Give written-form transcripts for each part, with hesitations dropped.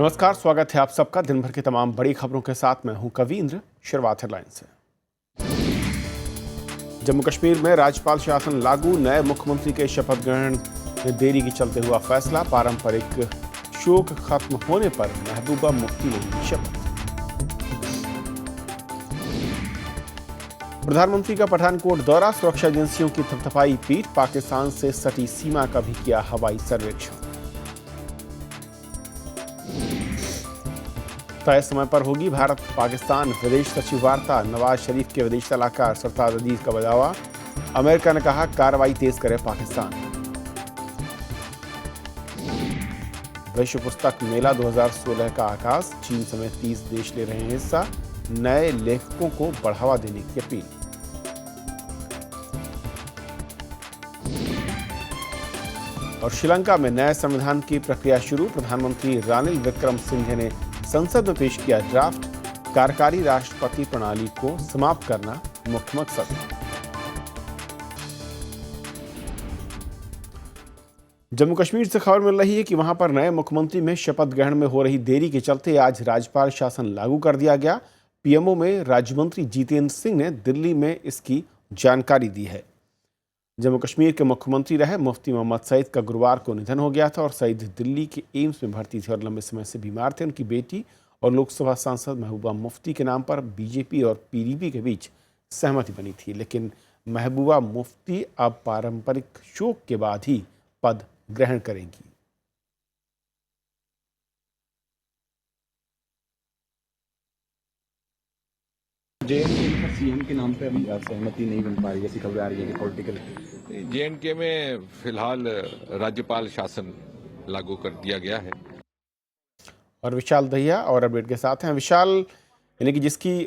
नमस्कार, स्वागत है आप सबका दिन भर की तमाम बड़ी खबरों के साथ। मैं हूं कवींद्र। शुरुआत हेडलाइन से। जम्मू कश्मीर में राज्यपाल शासन लागू, नए मुख्यमंत्री के शपथ ग्रहण में देरी के चलते हुआ फैसला। पारंपरिक शोक खत्म होने पर महबूबा मुफ्ती ने ली शपथ। प्रधानमंत्री का पठानकोट दौरा, सुरक्षा एजेंसियों की थपथपाई पीठ। पाकिस्तान से सटी सीमा का भी किया हवाई सर्वेक्षण। तय समय पर होगी भारत पाकिस्तान विदेश सचिव वार्ता। नवाज शरीफ के विदेश सलाहकार सरताज अजीज का बयान। अमेरिका ने कहा कार्रवाई तेज करे पाकिस्तान। विश्व पुस्तक मेला 2016 का आगाज, चीन समेत 30 देश ले रहे हैं हिस्सा। नए लेखकों को बढ़ावा देने की अपील। और श्रीलंका में नए संविधान की प्रक्रिया शुरू। प्रधानमंत्री रानिल विक्रमसिंघे ने संसद में पेश किया ड्राफ्ट। कार्यकारी राष्ट्रपति प्रणाली को समाप्त करना मुख्य मकसद। जम्मू कश्मीर से खबर मिल रही है कि वहां पर नए मुख्यमंत्री में शपथ ग्रहण में हो रही देरी के चलते आज राज्यपाल शासन लागू कर दिया गया। पीएमओ में राज्य मंत्री जितेंद्र सिंह ने दिल्ली में इसकी जानकारी दी है। जम्मू कश्मीर के मुख्यमंत्री रहे मुफ्ती मोहम्मद सईद का गुरुवार को निधन हो गया था और सईद दिल्ली के एम्स में भर्ती थे और लंबे समय से बीमार थे। उनकी बेटी और लोकसभा सांसद महबूबा मुफ्ती के नाम पर बीजेपी और पीडीपी के बीच सहमति बनी थी, लेकिन महबूबा मुफ्ती अब पारंपरिक शोक के बाद ही पद ग्रहण करेंगी। सीएम के नाम पे अभी सहमति नहीं बन पा रही, जैसी खबरें आ रही है कि पॉलिटिकल। जेएनके में फिलहाल राज्यपाल शासन लागू कर दिया गया है। और विशाल दहिया और अपडेट के साथ हैं। विशाल, यानी कि जिसकी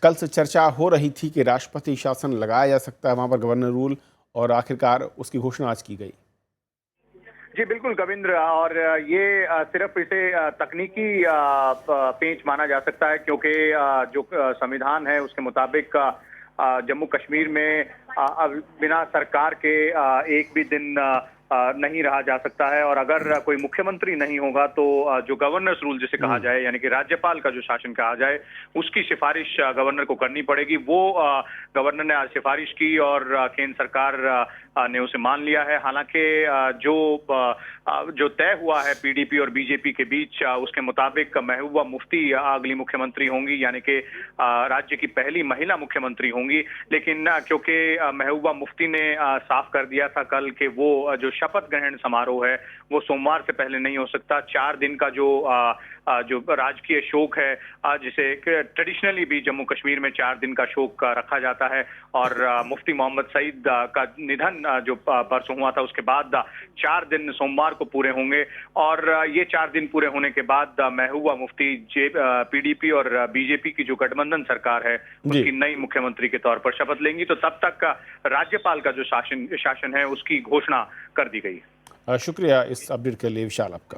कल से चर्चा हो रही थी कि राष्ट्रपति शासन लगाया जा सकता है वहां पर गवर्नर रूल, और आखिरकार उसकी घोषणा आज की गई। जी बिल्कुल कविंद्र, और ये सिर्फ इसे तकनीकी पेंच माना जा सकता है क्योंकि जो संविधान है उसके मुताबिक जम्मू कश्मीर में बिना सरकार के एक भी दिन नहीं रहा जा सकता है। और अगर कोई मुख्यमंत्री नहीं होगा तो जो गवर्नर्स रूल जिसे कहा जाए, यानी कि राज्यपाल का जो शासन कहा जाए, उसकी सिफारिश गवर्नर को करनी पड़ेगी। वो गवर्नर ने आज सिफारिश की और केंद्र सरकार ने उसे मान लिया है। हालांकि जो तय हुआ है पीडीपी और बीजेपी के बीच, उसके मुताबिक महबूबा मुफ्ती अगली मुख्यमंत्री होंगी, यानी कि राज्य की पहली महिला मुख्यमंत्री होंगी। लेकिन क्योंकि महबूबा मुफ्ती ने साफ कर दिया था कल कि वो जो शपथ ग्रहण समारोह है वो सोमवार से पहले नहीं हो सकता। 4 दिन का जो राजकीय शोक है, जिसे ट्रेडिशनली भी जम्मू कश्मीर में 4 दिन का शोक रखा जाता है, और मुफ्ती मोहम्मद सईद का निधन जो परसों हुआ था उसके बाद 4 दिन सोमवार को पूरे होंगे। और ये 4 दिन पूरे होने के बाद महबूबा मुफ्ती पीडीपी और बीजेपी की जो गठबंधन सरकार है उसकी नई मुख्यमंत्री के तौर पर शपथ लेंगी। तो तब तक राज्यपाल का जो शासन है उसकी घोषणा कर दी गई। शुक्रिया इस अपडेट के लिए विशाल आपका।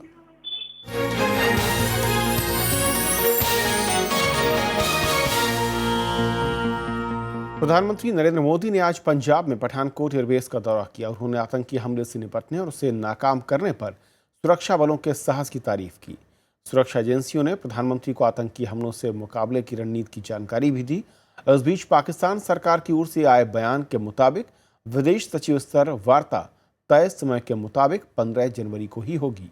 प्रधानमंत्री नरेंद्र मोदी ने आज पंजाब में पठानकोट एयरबेस का दौरा किया। उन्होंने आतंकी हमले से निपटने और उसे नाकाम करने पर सुरक्षा बलों के साहस की तारीफ की। सुरक्षा एजेंसियों ने प्रधानमंत्री को आतंकी हमलों से मुकाबले की रणनीति की जानकारी भी दी। इस बीच पाकिस्तान सरकार की ओर से आए बयान के मुताबिक विदेश सचिव स्तर वार्ता तय समय के मुताबिक 15 जनवरी को ही होगी।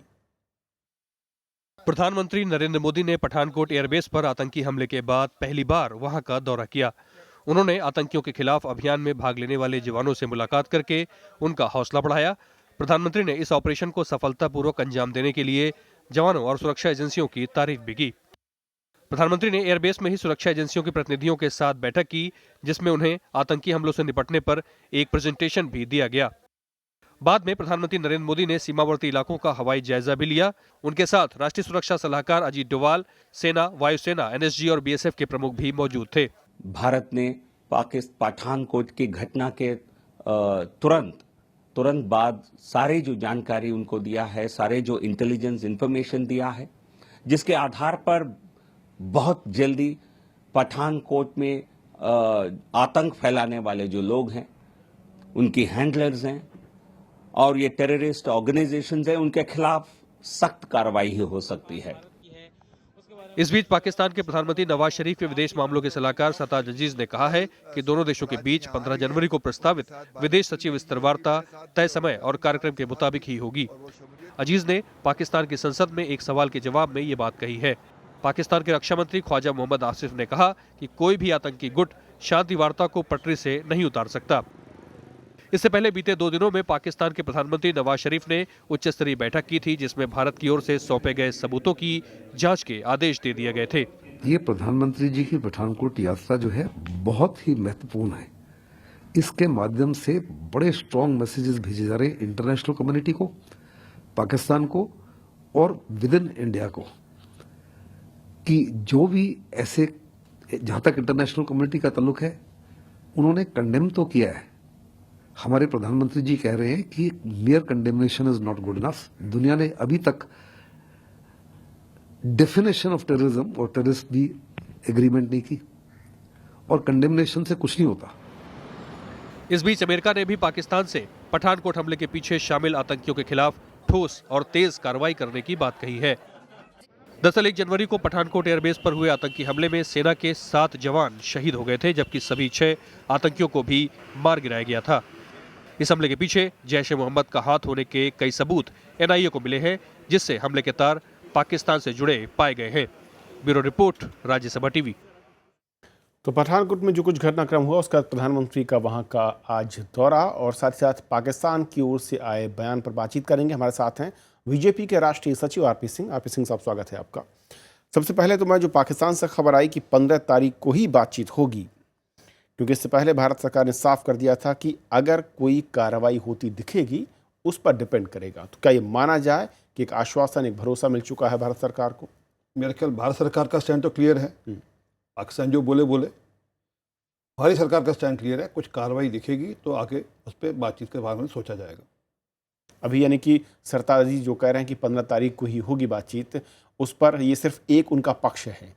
प्रधानमंत्री नरेंद्र मोदी ने पठानकोट एयरबेस पर आतंकी हमले के बाद पहली बार वहां का दौरा किया। उन्होंने आतंकियों के खिलाफ अभियान में भाग लेने वाले जवानों से मुलाकात करके उनका हौसला बढ़ाया। प्रधानमंत्री ने इस ऑपरेशन को सफलतापूर्वक अंजाम देने के लिए जवानों और सुरक्षा एजेंसियों की तारीफ भी की। प्रधानमंत्री ने एयरबेस में ही सुरक्षा एजेंसियों के प्रतिनिधियों के साथ बैठक की, जिसमें उन्हें आतंकी हमलों से निपटने पर एक प्रेजेंटेशन भी दिया गया। बाद में प्रधानमंत्री नरेंद्र मोदी ने सीमावर्ती इलाकों का हवाई जायजा भी लिया। उनके साथ राष्ट्रीय सुरक्षा सलाहकार अजीत डोवाल, सेना, वायुसेना, एनएसजी और बीएसएफ के प्रमुख भी मौजूद थे। भारत ने पठानकोट की घटना के तुरंत बाद सारी जो जानकारी उनको दिया है, सारे जो इंटेलिजेंस इंफॉर्मेशन दिया है, जिसके आधार पर बहुत जल्दी पठानकोट में आतंक फैलाने वाले जो लोग हैं, उनकी हैंडलर्स हैं और ये टेररिस्ट ऑर्गेनाइजेशंस हैं, उनके खिलाफ सख्त कार्रवाई हो सकती है। इस बीच पाकिस्तान के प्रधानमंत्री नवाज शरीफ के विदेश मामलों के सलाहकार सरताज अजीज ने कहा है कि दोनों देशों के बीच 15 जनवरी को प्रस्तावित विदेश सचिव स्तर वार्ता तय समय और कार्यक्रम के मुताबिक ही होगी। अजीज ने पाकिस्तान की संसद में एक सवाल के जवाब में ये बात कही है। पाकिस्तान के रक्षा मंत्री ख्वाजा मोहम्मद आसिफ ने कहा कि कोई भी आतंकी गुट शांति वार्ता को पटरी से नहीं उतार सकता। इससे पहले बीते 2 दिनों में पाकिस्तान के प्रधानमंत्री नवाज शरीफ ने उच्च स्तरीय बैठक की थी, जिसमें भारत की ओर से सौंपे गए सबूतों की जांच के आदेश दे दिए गए थे। ये प्रधानमंत्री जी की पठानकोट यात्रा जो है बहुत ही महत्वपूर्ण है। इसके माध्यम से बड़े स्ट्रॉन्ग मैसेजेस भेजे जा रहे हैं इंटरनेशनल कम्युनिटी को, पाकिस्तान को और विद इन इंडिया को, कि जो भी ऐसे, जहां तक इंटरनेशनल कम्युनिटी का ताल्लुक है, उन्होंने कंडेम तो किया है। हमारे प्रधानमंत्री जी कह रहे हैं कि मियर condemnation is not good enough. दुनिया ने अभी तक डेफिनेशन ऑफ टेररिज्म और टेररिस्ट भी एग्रीमेंट नहीं की, और कंडेमनेशन से कुछ नहीं होता। इस बीच अमेरिका ने भी पाकिस्तान से पठानकोट हमले के पीछे शामिल आतंकियों के खिलाफ ठोस और तेज कार्रवाई करने की बात कही है। दरअसल 1 जनवरी को पठानकोट एयरबेस पर हुए आतंकी हमले में सेना के 7 जवान शहीद हो गए थे, जबकि सभी 6 आतंकियों को भी मार गिराया गया था। इस हमले के पीछे जैश-ए-मोहम्मद का हाथ होने के कई सबूत एनआईए को मिले हैं, जिससे हमले के तार पाकिस्तान से जुड़े पाए गए हैं। Bureau report, Rajya Sabha TV. तो पठानकोट में जो कुछ घटनाक्रम हुआ उसका प्रधानमंत्री का वहां का आज दौरा और साथ ही साथ पाकिस्तान की ओर से आए बयान पर बातचीत करेंगे। हमारे साथ हैं बीजेपी के राष्ट्रीय सचिव आरपी सिंह। आरपी सिंह साहब, स्वागत है आपका। सबसे पहले तो मैं जो पाकिस्तान से खबर आई कि 15 तारीख को ही बातचीत होगी, क्योंकि इससे पहले भारत सरकार ने साफ कर दिया था कि अगर कोई कार्रवाई होती दिखेगी उस पर डिपेंड करेगा। तो क्या ये माना जाए कि एक आश्वासन, एक भरोसा मिल चुका है भारत सरकार को? मेरे ख्याल भारत सरकार का स्टैंड तो क्लियर है। पाकिस्तान जो बोले हमारी सरकार का स्टैंड क्लियर है। कुछ कार्रवाई दिखेगी तो आगे उस पर बातचीत के बारे में सोचा जाएगा। अभी यानी कि सरताज जी जो कह रहे हैं कि 15 तारीख को ही होगी बातचीत, उस पर ये सिर्फ एक उनका पक्ष है।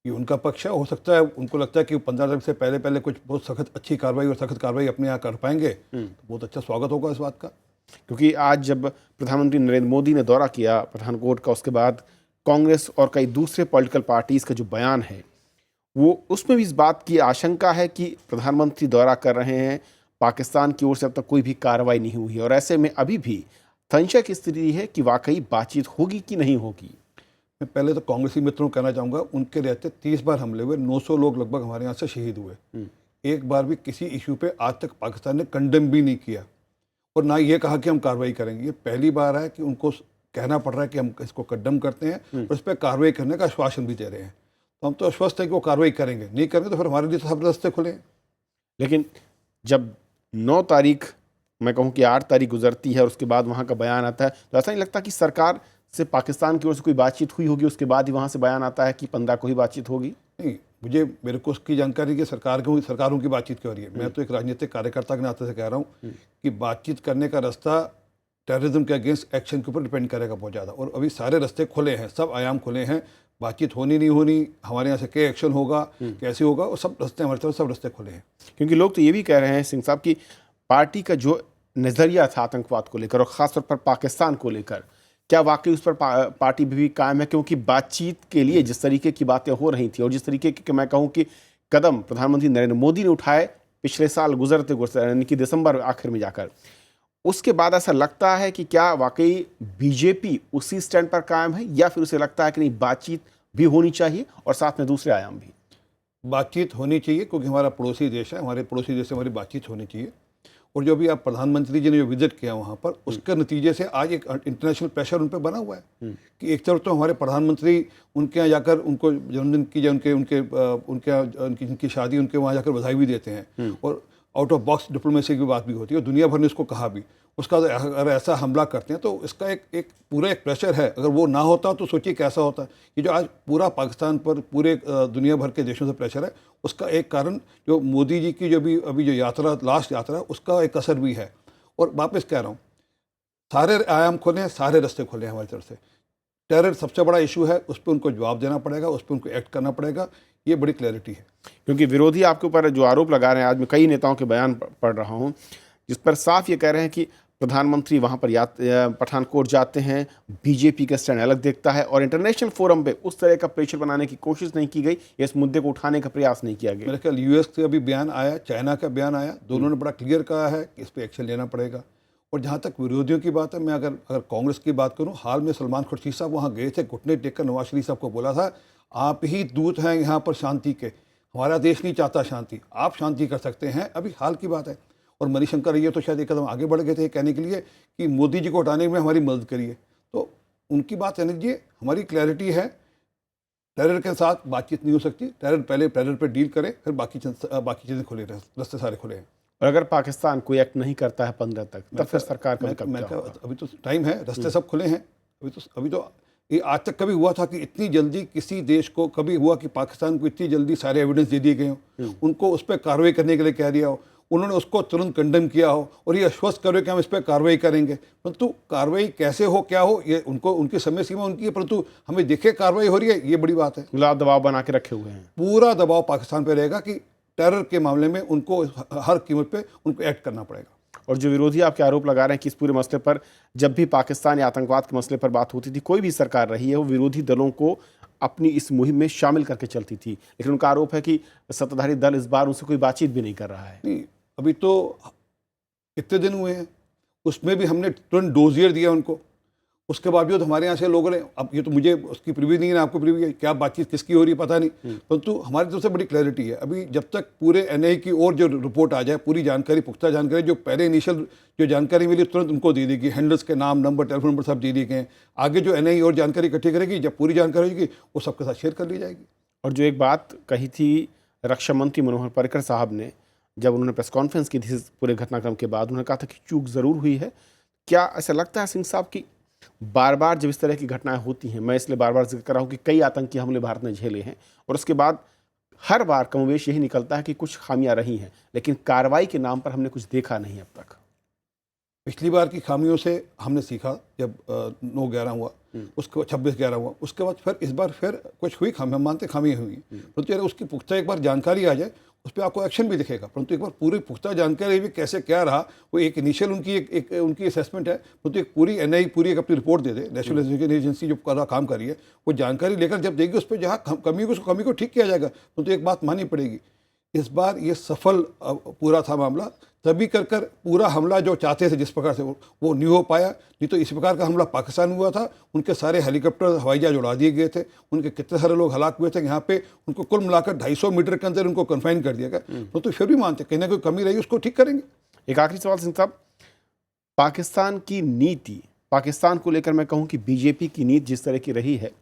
ये उनका पक्ष है। हो सकता है उनको लगता है कि 15 तारीख से पहले कुछ बहुत सख्त अच्छी कार्रवाई और सख्त कार्रवाई अपने यहाँ कर पाएंगे तो बहुत अच्छा स्वागत होगा इस बात का। क्योंकि आज जब प्रधानमंत्री नरेंद्र मोदी ने दौरा किया पठानकोट का, उसके बाद कांग्रेस और कई दूसरे पॉलिटिकल पार्टीज का जो बयान है वो, उसमें भी इस बात की आशंका है कि प्रधानमंत्री दौरा कर रहे हैं, पाकिस्तान की ओर से अब तक कोई भी कार्रवाई नहीं हुई है और ऐसे में अभी भी संशय की स्थिति है कि वाकई बातचीत होगी कि नहीं होगी। मैं पहले तो कांग्रेसी मित्रों को कहना चाहूँगा, उनके रहते 30 बार हमले हुए, 900 लोग लगभग हमारे यहाँ से शहीद हुए। एक बार भी किसी इशू पे आज तक पाकिस्तान ने कंडेम भी नहीं किया और ना ये कहा कि हम कार्रवाई करेंगे। ये पहली बार है कि उनको कहना पड़ रहा है कि हम इसको कंडेम करते हैं और इस पर कार्रवाई करने का आश्वासन भी दे रहे हैं। तो हम तो आश्वस्त हैं कि वो कार्रवाई करेंगे। नहीं करेंगे तो फिर हमारे लिए तो सब रास्ते खुले हैं। लेकिन जब 9 तारीख, मैं कहूँ कि 8 तारीख गुजरती है और उसके बाद वहाँ का बयान आता है, तो ऐसा नहीं लगता कि सरकार से पाकिस्तान की ओर से कोई बातचीत हुई होगी, उसके बाद ही वहाँ से बयान आता है कि 15 को ही बातचीत होगी? नहीं, मेरे को उसकी जानकारी कि सरकारों की बातचीत क्यों हो रही है। मैं तो एक राजनीतिक कार्यकर्ता के नाते से कह रहा हूँ कि बातचीत करने का रास्ता टेररिज्म के अगेंस्ट एक्शन के ऊपर डिपेंड करेगा बहुत ज़्यादा। और अभी सारे रास्ते खुले हैं, सब आयाम खुले हैं। बातचीत होनी नहीं होनी, हमारे यहाँ से क्या एक्शन होगा, कैसे होगा, और सब रास्ते हमारे तरफ सब रास्ते खुले हैं। क्योंकि लोग तो ये भी कह रहे हैं सिंह साहब कि पार्टी का जो नज़रिया था आतंकवाद को लेकर और ख़ासतौर पर पाकिस्तान को लेकर, क्या वाकई उस पर पार्टी भी कायम है? क्योंकि बातचीत के लिए जिस तरीके की बातें हो रही थी और जिस तरीके के मैं कहूँ कि कदम प्रधानमंत्री नरेंद्र मोदी ने उठाए पिछले साल गुजरते यानी कि दिसंबर आखिर में जाकर, उसके बाद ऐसा लगता है कि क्या वाकई बीजेपी उसी स्टैंड पर कायम है, या फिर उसे लगता है कि नहीं, बातचीत भी होनी चाहिए और साथ में दूसरे आयाम भी? बातचीत होनी चाहिए क्योंकि हमारा पड़ोसी देश है, हमारे पड़ोसी देश से हमारी बातचीत होनी चाहिए। और जो भी आप प्रधानमंत्री जी ने जो विजिट किया वहाँ पर, उसके नतीजे से आज एक इंटरनेशनल प्रेशर उन पर बना हुआ है कि एक तरफ तो हमारे प्रधानमंत्री उनके यहाँ जाकर उनको जन्मदिन की या उनकी शादी, उनके वहाँ जाकर बधाई भी देते हैं और आउट ऑफ बॉक्स डिप्लोमेसी की बात भी होती है और दुनिया भर ने उसको कहा भी। उसका अगर ऐसा हमला करते हैं तो इसका एक पूरा एक प्रेशर है। अगर वो ना होता तो सोचिए कैसा होता। ये जो आज पूरा पाकिस्तान पर, पूरे दुनिया भर के देशों से प्रेशर है, उसका एक कारण जो मोदी जी की अभी जो यात्रा, लास्ट यात्रा, उसका एक असर भी है। और वापस कह रहा हूँ, सारे आयाम खुले हैं, सारे रास्ते खुले हैं हमारी तरफ से। टेरर सबसे बड़ा इशू है, उस पर उनको जवाब देना पड़ेगा, उस पर उनको एक्ट करना पड़ेगा। ये बड़ी क्लैरिटी है। क्योंकि विरोधी आपके ऊपर जो आरोप लगा रहे हैं, आज मैं कई नेताओं के बयान पढ़ रहा हूँ जिस पर साफ ये कह रहे हैं कि प्रधानमंत्री वहां पर पठानकोट जाते हैं, बीजेपी का स्टैंड अलग देखता है और इंटरनेशनल फोरम पे उस तरह का प्रेशर बनाने की कोशिश नहीं की गई, इस मुद्दे को उठाने का प्रयास नहीं किया गया। मेरे ख्याल यूएस का भी बयान आया, चाइना का बयान आया, दोनों ने बड़ा क्लियर कहा है कि इस पर एक्शन लेना पड़ेगा। और जहाँ तक विरोधियों की बात है, मैं अगर कांग्रेस की बात करूँ, हाल में सलमान खुर्शीद साहब वहाँ गए थे, घुटने टेक कर नवाज शरीफ साहब को बोला था, आप ही दूत हैं यहाँ पर शांति के, हमारा देश नहीं चाहता शांति, आप शांति कर सकते हैं। अभी हाल की बात है। और मणिशंकर अय्यर तो शायद एक कदम आगे बढ़ गए थे कहने के लिए कि मोदी जी को हटाने में हमारी मदद करिए। तो उनकी बात समझ लीजिए, हमारी क्लैरिटी है, टेरर के साथ बातचीत नहीं हो सकती, टेरर पर डील करें, फिर बाकी चीज़ें खुले रहें, रास्ते सारे खुले हैं। और अगर पाकिस्तान कोई एक्ट नहीं करता है 15 तक, तब फिर सरकार का अभी तो टाइम है, रास्ते सब खुले हैं। अभी तो ये आज तक कभी हुआ था कि इतनी जल्दी किसी देश को, कभी हुआ कि पाकिस्तान को इतनी जल्दी सारे एविडेंस दे दिए गए हों, उनको उस पर कार्रवाई करने के लिए कह दिया हो, उन्होंने उसको तुरंत कंडेम किया हो और ये आश्वस्त करो कि हम इस पर कार्रवाई करेंगे। परंतु कार्रवाई कैसे हो, क्या हो, ये उनकी समय सीमा उनकी है, परंतु हमें देखे कार्रवाई हो रही है, ये बड़ी बात है। गुलाब दबाव बना के रखे हुए हैं, पूरा दबाव पाकिस्तान पर रहेगा कि टेरर के मामले में उनको हर कीमत पे उनको एक्ट करना पड़ेगा। और जो विरोधी आपके आरोप लगा रहे हैं कि इस पूरे मसले पर, जब भी पाकिस्तान या आतंकवाद के मसले पर बात होती थी, कोई भी सरकार रही है, वो विरोधी दलों को अपनी इस मुहिम में शामिल करके चलती थी, लेकिन उनका आरोप है कि सत्ताधारी दल इस बार उनसे कोई बातचीत भी नहीं कर रहा है। नहीं, अभी तो कितने दिन हुए हैं, उसमें भी हमने तुरंत डोजियर दिया उनको, उसके बावजूद हमारे यहाँ से लोगों ने, अब ये तो मुझे उसकी प्रीव्यू नहीं है, आपको प्रीव्यू है, क्या बातचीत किसकी हो रही है पता नहीं, परंतु हमारी तरफ से बड़ी क्लैरिटी है। अभी जब तक पूरे एनआईए की और जो रिपोर्ट आ जाए, पूरी जानकारी, पुख्ता जानकारी, जो पहले इनिशियल जो जानकारी मिली तुरंत उनको दे देगी, हैंडल्स के नाम, नंबर, टेलीफोन नंबर सब दे दिए गए हैं। आगे जो एनआईए और जानकारी इकट्ठी करेगी, जब पूरी जानकारी होगी वो सबके साथ शेयर कर ली जाएगी। और जो एक बात कही थी रक्षा मंत्री मनोहर पर्रिकर साहब ने, जब उन्होंने प्रेस कॉन्फ्रेंस की थी इस पूरे घटनाक्रम के बाद, उन्होंने कहा था कि चूक ज़रूर हुई है। क्या ऐसा लगता है सिंह साहब कि बार बार जब इस तरह की घटनाएं होती हैं, मैं इसलिए बार बार जिक्र कर रहा हूँ कि कई आतंकी हमले भारत ने झेले हैं और उसके बाद हर बार कमोवेश यही निकलता है कि कुछ खामियां रही हैं, लेकिन कार्रवाई के नाम पर हमने कुछ देखा नहीं अब तक। पिछली बार की खामियों से हमने सीखा, जब 9/11 हुआ, उसके बाद 26/11 हुआ, उसके बाद फिर इस बार फिर कुछ हुई खामी, हम मानते खामियाँ हुई, परंतु अगर उसकी पुख्ता एक बार जानकारी आ जाए, उस पर आपको एक्शन भी दिखेगा। परंतु एक बार पूरी पुख्ता जानकारी भी कैसे क्या रहा, वो एक इनिशियल उनकी उनकी असेसमेंट है, परंतु एक पूरी एनआई पूरी एक अपनी रिपोर्ट दे दे, नेशनल इन्वेस्टिगेशन एजेंसी जो काम कर रही है, वो जानकारी लेकर जब देगी, उस पर जहाँ कमी हो, उस कमी को ठीक किया जाएगा। परंतु एक बात माननी पड़ेगी, इस बार ये सफल पूरा था मामला, तभी कर पूरा हमला जो चाहते थे जिस प्रकार से वो नहीं हो पाया। नहीं तो इस प्रकार का हमला पाकिस्तान हुआ था, उनके सारे हेलीकॉप्टर हवाई जहाज उड़ा दिए गए थे, उनके कितने सारे लोग हलाक हुए थे, यहाँ पे उनको कुल मिलाकर 250 मीटर के अंदर उनको कन्फाइन कर दिया गया। तो फिर भी मानते कहीं ना कोई कमी रही, उसको ठीक करेंगे। एक आखिरी सवाल सिंह साहब, पाकिस्तान की नीति, पाकिस्तान को लेकर मैं कहूँ कि बीजेपी की नीति जिस तरह की रही है,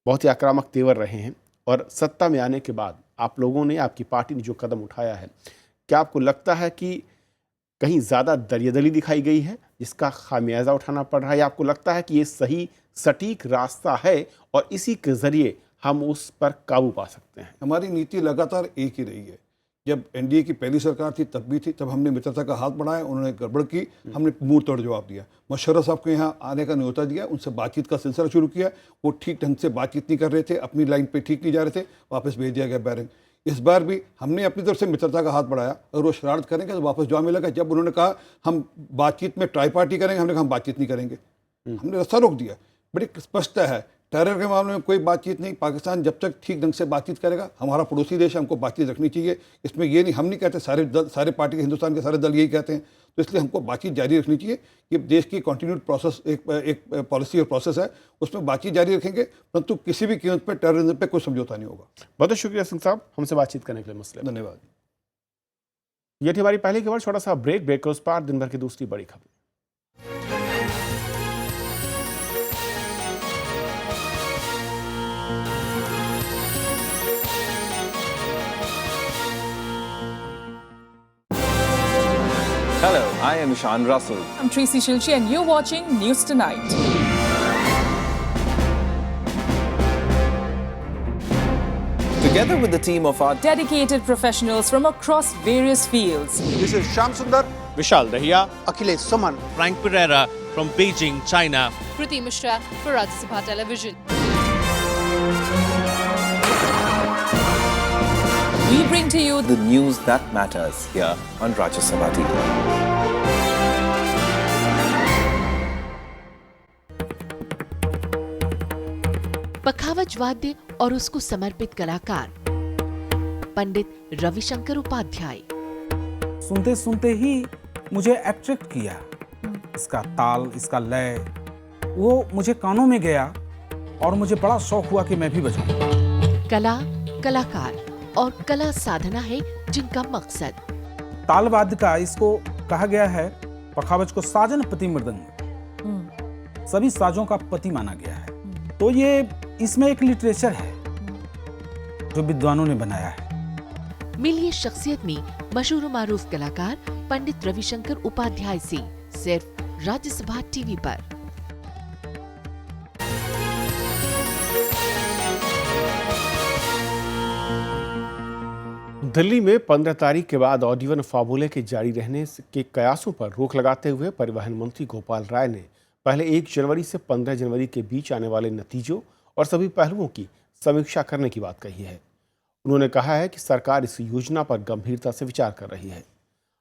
बहुत ही आक्रामक तेवर रहे हैं, और सत्ता में आने के बाद आप लोगों ने, आपकी पार्टी ने जो कदम उठाया है, क्या आपको लगता है कि कहीं ज़्यादा दरियादली दिखाई गई है जिसका खामियाजा उठाना पड़ रहा है, या आपको लगता है कि ये सही सटीक रास्ता है और इसी के ज़रिए हम उस पर काबू पा सकते हैं? हमारी नीति लगातार एक ही रही है। जब एनडीए की पहली सरकार थी तब भी थी, तब हमने मित्रता का हाथ बढ़ाया, उन्होंने गड़बड़ की, हमने मुंह तोड़ जवाब दिया। मुशर्रफ साहब को यहाँ आने का न्योता दिया, उनसे बातचीत का सिलसिला शुरू किया, वो ठीक ढंग से बातचीत नहीं कर रहे थे, अपनी लाइन पे ठीक नहीं जा रहे थे, वापस भेज दिया गया बैरंग। इस बार भी हमने अपनी तरफ से मित्रता का हाथ बढ़ाया, और वो शरारत करेंगे तो वापस जवाब मिलेगा। जब उन्होंने कहा हम बातचीत में ट्राई पार्टी करेंगे, हमने कहा हम बातचीत नहीं करेंगे, हमने रास्ता रोक दिया। बड़ी स्पष्टता है, टेरर के मामले में कोई बातचीत नहीं। पाकिस्तान जब तक ठीक ढंग से बातचीत करेगा, हमारा पड़ोसी देश है, हमको बातचीत रखनी चाहिए। इसमें ये नहीं, हम नहीं कहते, सारे पार्टी के, हिंदुस्तान के सारे दल यही कहते हैं। तो इसलिए हमको बातचीत जारी रखनी चाहिए। ये देश की कंटिन्यूड प्रोसेस, एक पॉलिसी और प्रोसेस है, उसमें बातचीत जारी रखेंगे, परंतु किसी भी कीमत पर टेररिज्म पे कोई समझौता नहीं होगा। बहुत शुक्रिया सिंह साहब, हमसे बातचीत करने के लिए। मसले, धन्यवाद। ये थी हमारी पहली खबर। छोटा सा ब्रेक के उस पार दिन भर की दूसरी बड़ी खबर। Hello, I am Ishan Russell. I'm Tracy Shilchi and you're watching News Tonight. Together with the team of our Dedicated professionals from across various fields. This is Shyam Sundar, Vishal Dahiya, Akhilesh Suman, Frank Pereira from Beijing, China. Kriti Mishra for Rajya Sabha Television. We bring to you the news that matters here on Rajya Sabha TV. ताजवाद्य और उसको समर्पित कलाकार पंडित रविशंकर उपाध्याय। सुनते सुनते ही मुझे attract किया, इसका ताल, इसका लय, वो मुझे कानों में गया और मुझे बड़ा शौक हुआ कि मैं भी बजाऊं। कला, कलाकार और कला साधना है जिनका मकसद। तालवाद्य का इसको कहा गया है, पखावज को साजन पति मृदंग, सभी साजों का पति माना गया है। तो ये इसमें एक लिटरेचर है जो विद्वानों ने बनाया है। मिलिए शख्सियत में मशहूर मारूफ कलाकार पंडित रविशंकर उपाध्याय से सिर्फ राज्यसभा टीवी पर। दिल्ली में 15 तारीख के बाद ऑड इवन फार्मूले के जारी रहने के कयासों पर रोक लगाते हुए परिवहन मंत्री गोपाल राय ने पहले 1 जनवरी से 15 जनवरी के बीच आने वाले नतीजों और सभी पहलुओं की समीक्षा करने की बात कही है। उन्होंने कहा है कि सरकार इस योजना पर गंभीरता से विचार कर रही है।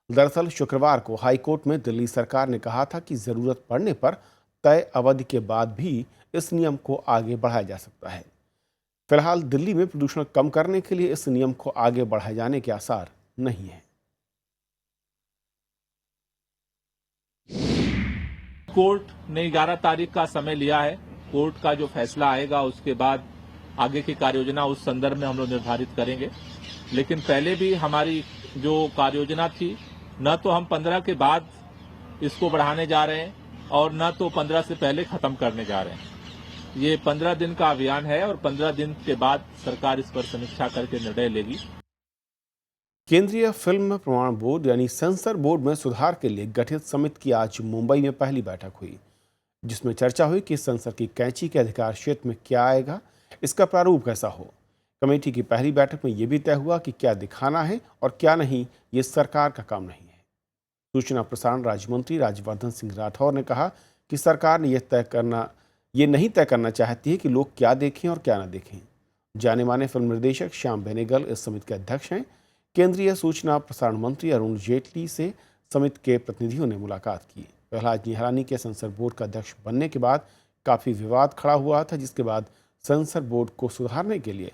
दरअसल शुक्रवार को हाई कोर्ट में दिल्ली सरकार ने कहा था कि जरूरत पड़ने पर तय अवधि के बाद भी इस नियम को आगे बढ़ाया जा सकता है। फिलहाल दिल्ली में प्रदूषण कम करने के लिए इस नियम को आगे बढ़ाए जाने के आसार नहीं है। कोर्ट ने 11 तारीख का समय लिया है। कोर्ट का जो फैसला आएगा उसके बाद आगे की कार्ययोजना उस संदर्भ में हम लोग निर्धारित करेंगे। लेकिन पहले भी हमारी जो कार्ययोजना थी, न तो हम 15 के बाद इसको बढ़ाने जा रहे हैं और न तो 15 से पहले खत्म करने जा रहे हैं। ये 15 दिन का अभियान है और 15 दिन के बाद सरकार इस पर समीक्षा करके निर्णय लेगी। केंद्रीय फिल्म प्रमाण बोर्ड यानी सेंसर बोर्ड में सुधार के लिए गठित समिति की आज मुंबई में पहली बैठक हुई, जिसमें चर्चा हुई कि सेंसर की कैंची के अधिकार क्षेत्र में क्या आएगा, इसका प्रारूप कैसा हो। कमेटी की पहली बैठक में यह भी तय हुआ कि क्या दिखाना है और क्या नहीं, ये सरकार का काम नहीं है। सूचना प्रसारण राज्य मंत्री राज्यवर्धन सिंह राठौर ने कहा कि सरकार ने ये नहीं तय करना चाहती है कि लोग क्या देखें और क्या न देखें। जाने माने फिल्म निर्देशक श्याम बेनेगल इस समिति के अध्यक्ष हैं। केंद्रीय सूचना प्रसारण मंत्री अरुण जेटली से समिति के प्रतिनिधियों ने मुलाकात की। प्रहलाद निहलानी के सेंसर बोर्ड का अध्यक्ष बनने के बाद काफ़ी विवाद खड़ा हुआ था, जिसके बाद सेंसर बोर्ड को सुधारने के लिए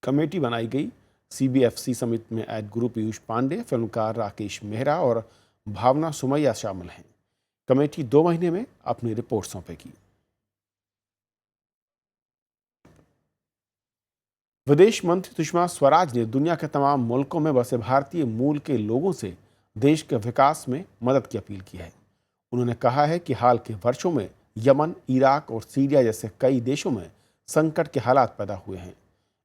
कमेटी बनाई गई। CBFC समिति में एड गुरु पीयूष पांडे, फिल्मकार राकेश मेहरा और भावना सुमैया शामिल हैं। कमेटी 2 महीने में अपनी रिपोर्ट सौंपेगी। विदेश मंत्री सुषमा स्वराज ने दुनिया के तमाम मुल्कों में बसे भारतीय मूल के लोगों से देश के विकास में मदद की अपील की है। उन्होंने कहा है कि हाल के वर्षों में यमन, इराक और सीरिया जैसे कई देशों में संकट के हालात पैदा हुए हैं,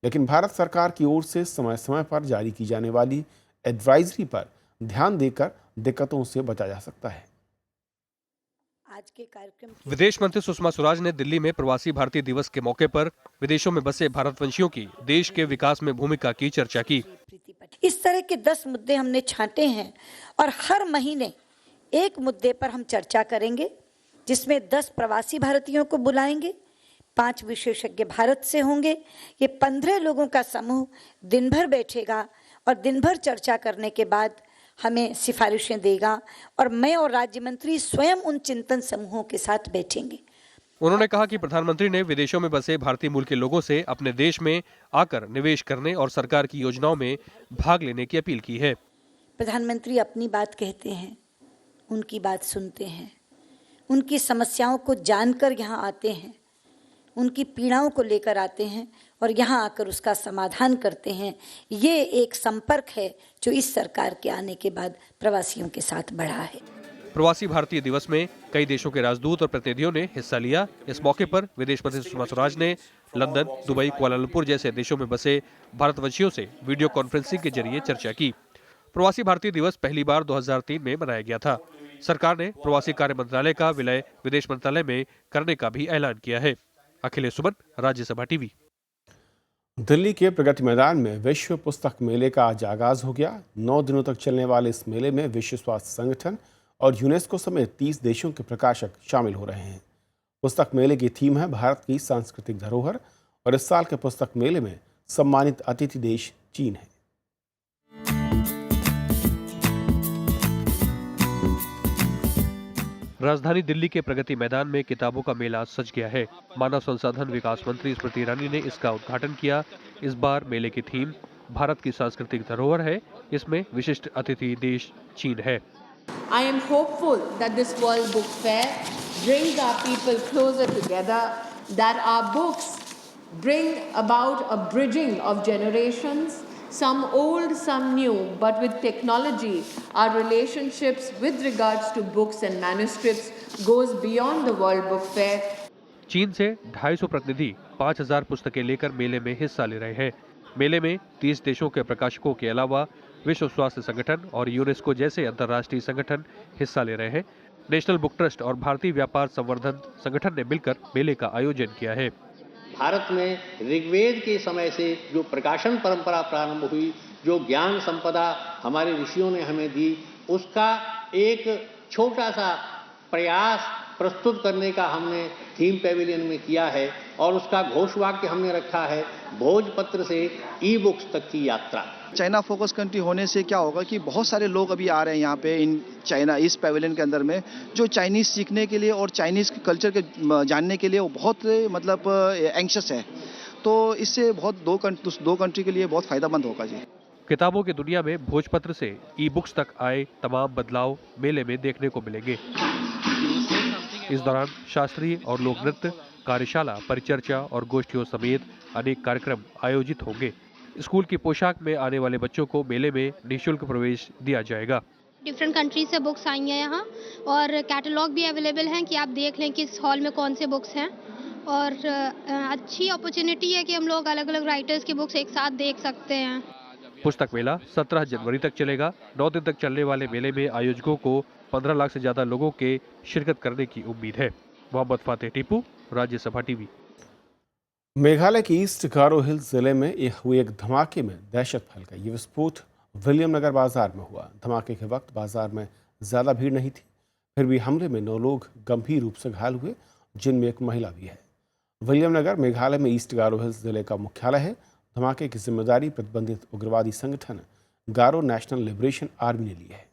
लेकिन भारत सरकार की ओर से समय समय पर जारी की जाने वाली एडवाइजरी पर ध्यान देकर दिक्कतों से बचा जा सकता है। आज के कार्यक्रम विदेश मंत्री सुषमा स्वराज ने दिल्ली में प्रवासी भारतीय दिवस के मौके पर विदेशों में बसे भारतवंशियों की देश के विकास में भूमिका की चर्चा की। इस तरह के 10 मुद्दे हमने छांटे हैं और हर महीने एक मुद्दे पर हम चर्चा करेंगे, जिसमें 10 प्रवासी भारतीयों को बुलाएंगे, 5 विशेषज्ञ भारत से होंगे। ये 15 लोगों का समूह दिन भर बैठेगा और दिन भर चर्चा करने के बाद हमें सिफारिशें देगा और मैं और राज्य मंत्री स्वयं उन चिंतन समूहों के साथ बैठेंगे। उन्होंने कहा कि प्रधानमंत्री ने विदेशों में बसे भारतीय मूल के लोगों से अपने देश में आकर निवेश करने और सरकार की योजनाओं में भाग लेने की अपील की है। प्रधानमंत्री अपनी बात कहते हैं, उनकी बात सुनते हैं, उनकी समस्याओं को जानकर यहाँ आते हैं, उनकी पीड़ाओं को लेकर आते हैं और यहाँ आकर उसका समाधान करते हैं। ये एक संपर्क है जो इस सरकार के आने के बाद प्रवासियों के साथ बढ़ा है। प्रवासी भारतीय दिवस में कई देशों के राजदूत और प्रतिनिधियों ने हिस्सा लिया। इस मौके पर विदेश मंत्री सुषमा स्वराज ने लंदन, दुबई, कुआलालंपुर जैसे देशों में बसे भारतवंशियों से वीडियो कॉन्फ्रेंसिंग के जरिए चर्चा की। प्रवासी भारतीय दिवस पहली बार 2003 में मनाया गया था। सरकार ने प्रवासी कार्य मंत्रालय का विलय विदेश मंत्रालय में करने का भी ऐलान किया है। अखिलेश सुमन, राज्यसभा टीवी। दिल्ली के प्रगति मैदान में विश्व पुस्तक मेले का आज आगाज हो गया। 9 दिनों तक चलने वाले इस मेले में विश्व स्वास्थ्य संगठन और यूनेस्को समेत 30 देशों के प्रकाशक शामिल हो रहे हैं। पुस्तक मेले की थीम है भारत की सांस्कृतिक धरोहर और इस साल के पुस्तक मेले में सम्मानित अतिथि देश चीन है। राजधानी दिल्ली के प्रगति मैदान में किताबों का मेला सज गया है। मानव संसाधन विकास मंत्री स्मृति ईरानी ने इसका उद्घाटन किया। इस बार मेले की थीम भारत की सांस्कृतिक धरोहर है। इसमें विशिष्ट अतिथि देश चीन है। I am hopeful that this World Book Fair brings our people closer together, that our books bring about a bridging of generations, some old, some new, but with technology, our relationships with regards to books and manuscripts goes beyond the World Book Fair. चीन से 250 प्रतिनिधि 5000 पुस्तकें लेकर मेले में हिस्सा ले रहे हैं। मेले में 30 देशों के प्रकाशकों के अलावा विश्व स्वास्थ्य संगठन और यूनेस्को जैसे अंतर्राष्ट्रीय संगठन हिस्सा ले रहे हैं। नेशनल बुक ट्रस्ट और भारतीय व्यापार संवर्धन संगठन ने मिलकर मेले का आयोजन किया है। भारत में ऋग्वेद के समय से जो प्रकाशन परंपरा प्रारंभ हुई, जो ज्ञान संपदा हमारे ऋषियों ने हमें दी, उसका एक छोटा सा प्रयास प्रस्तुत करने का हमने थीम पेविलियन में किया है और उसका घोषवाक्य हमने रखा है, भोजपत्र से ई बुक्स तक की यात्रा। चाइना फोकस कंट्री होने से क्या होगा कि बहुत सारे लोग अभी आ रहे हैं यहाँ पे इन चाइना इस पेविलियन के अंदर में, जो चाइनीज़ सीखने के लिए और चाइनीज़ कल्चर के जानने के लिए वो बहुत मतलब एंक्शस है। तो इससे बहुत दो कंट्री के लिए बहुत फ़ायदेमंद होगा जी। किताबों की दुनिया में भोजपत्र से ई बुक्स तक आए तमाम बदलाव मेले में देखने को मिलेंगे। इस दौरान शास्त्रीय और लोक नृत्य, कार्यशाला, परिचर्चा और गोष्ठियों समेत अनेक कार्यक्रम आयोजित होंगे। स्कूल की पोशाक में आने वाले बच्चों को मेले में निःशुल्क प्रवेश दिया जाएगा। डिफरेंट कंट्री से बुक्स आई हैं यहाँ और कैटलॉग भी अवेलेबल हैं कि आप देख लें कि इस हॉल में कौन से बुक्स हैं। और अच्छी अपॉर्चुनिटी है कि हम लोग अलग अलग राइटर्स की बुक्स एक साथ देख सकते हैं। पुस्तक मेला 17 जनवरी तक चलेगा। 9 दिन तक चलने वाले मेले में आयोजकों को 15 लाख से ज्यादा लोगों के शिरकत करने की उम्मीद है। मोहम्मद फातेह टीपू, राज्यसभा टीवी। मेघालय के ईस्ट गारो हिल्स जिले में हुए एक धमाके में दहशत फैल गई। ये विस्फोट विलियम नगर बाजार में हुआ। धमाके के वक्त बाजार में ज़्यादा भीड़ नहीं थी, फिर भी हमले में 9 लोग गंभीर रूप से घायल हुए, जिनमें एक महिला भी है। विलियम नगर मेघालय में ईस्ट गारो हिल्स जिले का मुख्यालय है। धमाके की जिम्मेदारी प्रतिबंधित उग्रवादी संगठन गारो नेशनल लिबरेशन आर्मी ने ली है।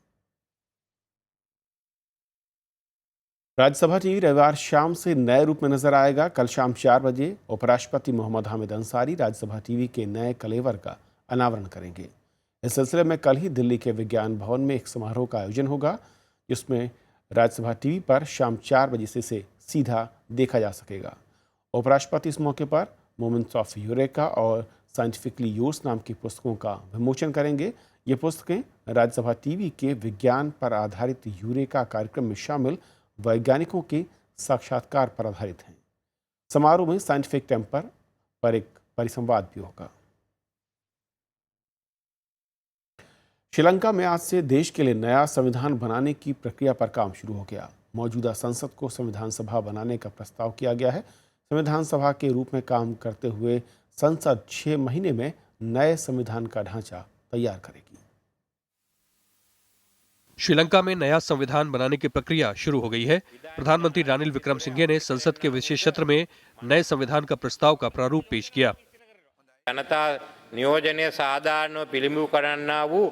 राज्यसभा टीवी रविवार शाम से नए रूप में नजर आएगा। कल शाम 4 बजे उपराष्ट्रपति मोहम्मद हामिद अंसारी राज्यसभा टीवी के नए कलेवर का अनावरण करेंगे। इस सिलसिले में कल ही दिल्ली के विज्ञान भवन में एक समारोह का आयोजन होगा, जिसमें राज्यसभा टीवी पर शाम 4 बजे से इसे सीधा देखा जा सकेगा। उपराष्ट्रपति इस मौके पर मोमेंट्स ऑफ यूरेका और साइंटिफिकली योर्स नाम की पुस्तकों का विमोचन करेंगे। ये पुस्तकें राज्यसभा टीवी के विज्ञान पर आधारित यूरेका कार्यक्रम में शामिल वैज्ञानिकों के साक्षात्कार पर आधारित हैं। समारोह में साइंटिफिक टेम्पर पर एक परिसंवाद भी होगा। श्रीलंका में आज से देश के लिए नया संविधान बनाने की प्रक्रिया पर काम शुरू हो गया। मौजूदा संसद को संविधान सभा बनाने का प्रस्ताव किया गया है। संविधान सभा के रूप में काम करते हुए संसद 6 महीने में नए संविधान का ढांचा तैयार करेगी। श्रीलंका में नया संविधान बनाने की प्रक्रिया शुरू हो गई है। प्रधानमंत्री रानिल विक्रमसिंघे ने संसद के विशेष सत्र में नए संविधान का प्रस्ताव का प्रारूप पेश किया। जनता नियोजनය සාධාරණව පිළිඹු කරන්නා වූ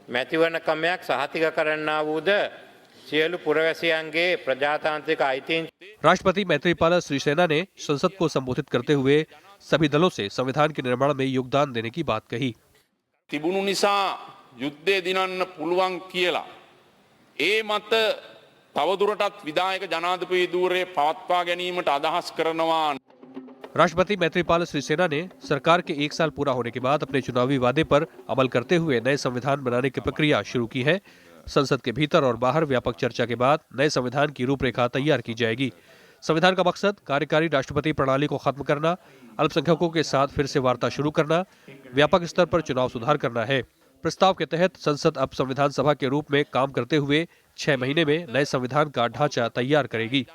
මැතිවරණකමයක් සහතික කරන්නා වූද සියලු පුරවැසියන්ගේ ප්‍රජාතාන්ත්‍රික අයිතීන්। राष्ट्रपति मैत्रीपाल सिरिसेना ने संसद को संबोधित करते हुए सभी दलों से संविधान के निर्माण में योगदान देने की बात कही। තිබුණු නිසා යුද්ධය දිනන්න පුළුවන් කියලා ඒ මත තවදුරටත් විධායක ජනාධිපති ධූරය පවත්වා ගැනීමට අදහස් කරනවා। राष्ट्रपति मैत्रीपाल सिरिसेना ने सरकार के 1 साल पूरा होने के बाद अपने चुनावी वादे पर अमल करते हुए नए संविधान बनाने की प्रक्रिया शुरू की है। संसद के भीतर और बाहर व्यापक चर्चा के बाद नए संविधान की रूपरेखा तैयार की जाएगी। संविधान का मकसद कार्यकारी राष्ट्रपति प्रणाली को खत्म करना, अल्पसंख्यकों के साथ फिर से वार्ता शुरू करना, व्यापक स्तर पर चुनाव सुधार करना है। प्रस्ताव के तहत संसद अब संविधान सभा के रूप में काम करते हुए 6 महीने में नए संविधान का ढांचा तैयार करेगी।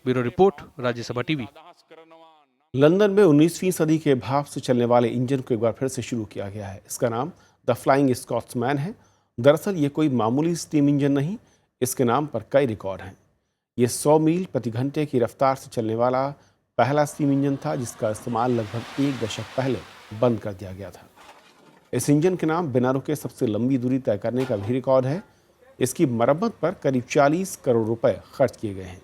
Bureau report, Rajya Sabha TV. London में 19वीं सदी के भाप से चलने वाले इंजन को एक बार फिर से शुरू किया गया है। इसका नाम द फ्लाइंग स्कॉट्समैन है। दरअसल ये कोई मामूली स्टीम इंजन नहीं, इसके नाम पर कई रिकॉर्ड हैं। ये 100 मील प्रति घंटे की रफ्तार से चलने वाला पहला स्टीम इंजन था, जिसका इस्तेमाल लगभग 1 दशक पहले बंद कर दिया गया था। इस इंजन के नाम बिना रुके सबसे लंबी दूरी तय करने का भी रिकॉर्ड है। इसकी मरम्मत पर करीब 40 करोड़ रुपए खर्च किए गए हैं।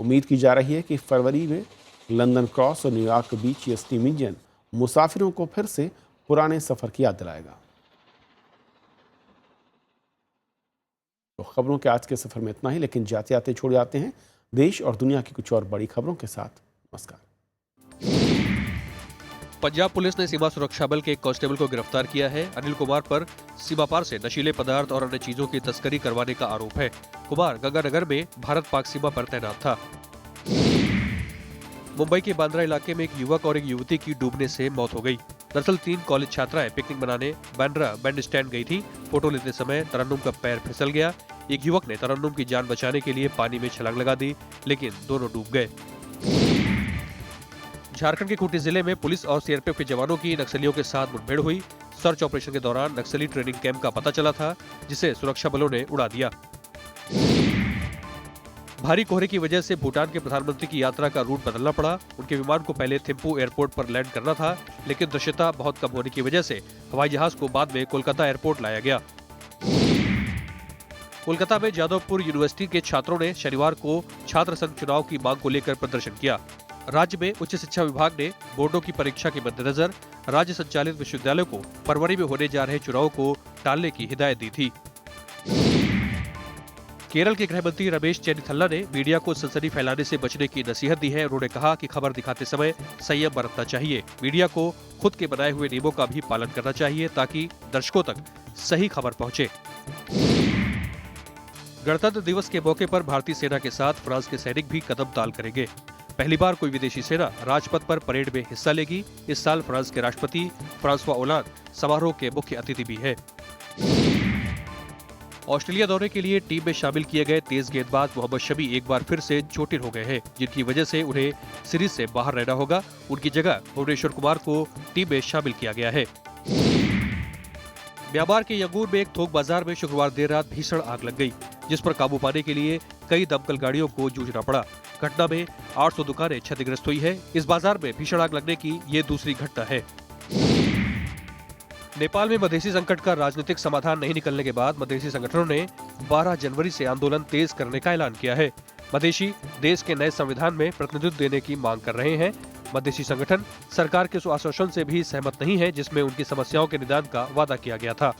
उम्मीद की जा रही है कि फरवरी में लंदन क्रॉस और न्यूयॉर्क के बीच ये स्टीम इंजन मुसाफिरों को फिर से पुराने सफर की याद दिलाएगा। तो खबरों के आज के सफर में इतना ही, लेकिन जाते जाते छोड़ जाते हैं देश और दुनिया की कुछ और बड़ी खबरों के साथ। नमस्कार। पंजाब पुलिस ने सीमा सुरक्षा बल के एक कांस्टेबल को गिरफ्तार किया है। अनिल कुमार पर सीमा पार से नशीले पदार्थ और अन्य चीजों की तस्करी करवाने का आरोप है। कुमार गंगानगर में भारत पाक सीमा पर तैनात था। मुंबई के बांद्रा इलाके में एक युवक और एक युवती की डूबने से मौत हो गई। दरअसल 3 कॉलेज छात्राएं पिकनिक मनाने बांद्रा बैंड स्टैंड गई थी। फोटो लेते समय तरन्नुम का पैर फिसल गया। एक युवक ने तरन्नुम की जान बचाने के लिए पानी में छलांग लगा दी, लेकिन दोनों डूब गए। झारखंड के खूंटी जिले में पुलिस और सीआरपीएफ के जवानों की नक्सलियों के साथ मुठभेड़ हुई। सर्च ऑपरेशन के दौरान नक्सली ट्रेनिंग कैंप का पता चला था, जिसे सुरक्षा बलों ने उड़ा दिया। भारी कोहरे की वजह से भूटान के प्रधानमंत्री की यात्रा का रूट बदलना पड़ा। उनके विमान को पहले थिम्पू एयरपोर्ट पर लैंड करना था, लेकिन दृश्यता बहुत कम होने की वजह से हवाई जहाज को बाद में कोलकाता एयरपोर्ट लाया गया। कोलकाता में जादवपुर यूनिवर्सिटी के छात्रों ने शनिवार को छात्र संघ चुनाव की मांग को लेकर प्रदर्शन किया। राज्य में उच्च शिक्षा विभाग ने बोर्डों की परीक्षा के मद्देनजर राज्य संचालित विश्वविद्यालयों को फरवरी में होने जा रहे चुनाव को टालने की हिदायत दी थी। केरल के गृह मंत्री रमेश चेन्निथल्ला ने मीडिया को सनसनी फैलाने से बचने की नसीहत दी है। उन्होंने कहा कि खबर दिखाते समय संयम बरतना चाहिए। मीडिया को खुद के बनाए हुए नियमों का भी पालन करना चाहिए, ताकि दर्शकों तक सही खबर पहुंचे। गणतंत्र दिवस के मौके पर भारतीय सेना के साथ फ्रांस के सैनिक भी कदम ताल करेंगे। पहली बार कोई विदेशी सेना राजपथ पर परेड में हिस्सा लेगी। इस साल फ्रांस के राष्ट्रपति फ्रांसवा ओलांद समारोह के मुख्य अतिथि भी हैं। ऑस्ट्रेलिया दौरे के लिए टीम में शामिल किए गए तेज गेंदबाज मोहम्मद शमी एक बार फिर से चोटिल हो गए हैं, जिनकी वजह से उन्हें सीरीज से बाहर रहना होगा। उनकी जगह भुवनेश्वर कुमार को टीम में शामिल किया गया है। म्यांमार के यंगून में एक थोक बाजार में शुक्रवार देर रात भीषण आग लग गई, जिस पर काबू पाने के लिए कई दमकल गाड़ियों को जूझना पड़ा। घटना में 800 दुकानें क्षतिग्रस्त हुई है। इस बाजार में भीषण आग लगने की ये दूसरी घटना है। नेपाल में मधेसी संकट का राजनीतिक समाधान नहीं निकलने के बाद मधेसी संगठनों ने 12 जनवरी से आंदोलन तेज करने का ऐलान किया है। मधेसी देश के नए संविधान में प्रतिनिधित्व देने की मांग कर रहे हैं। मधेसी संगठन सरकार के उस आश्वासन से भी सहमत नहीं है, जिसमें उनकी समस्याओं के निदान का वादा किया गया था।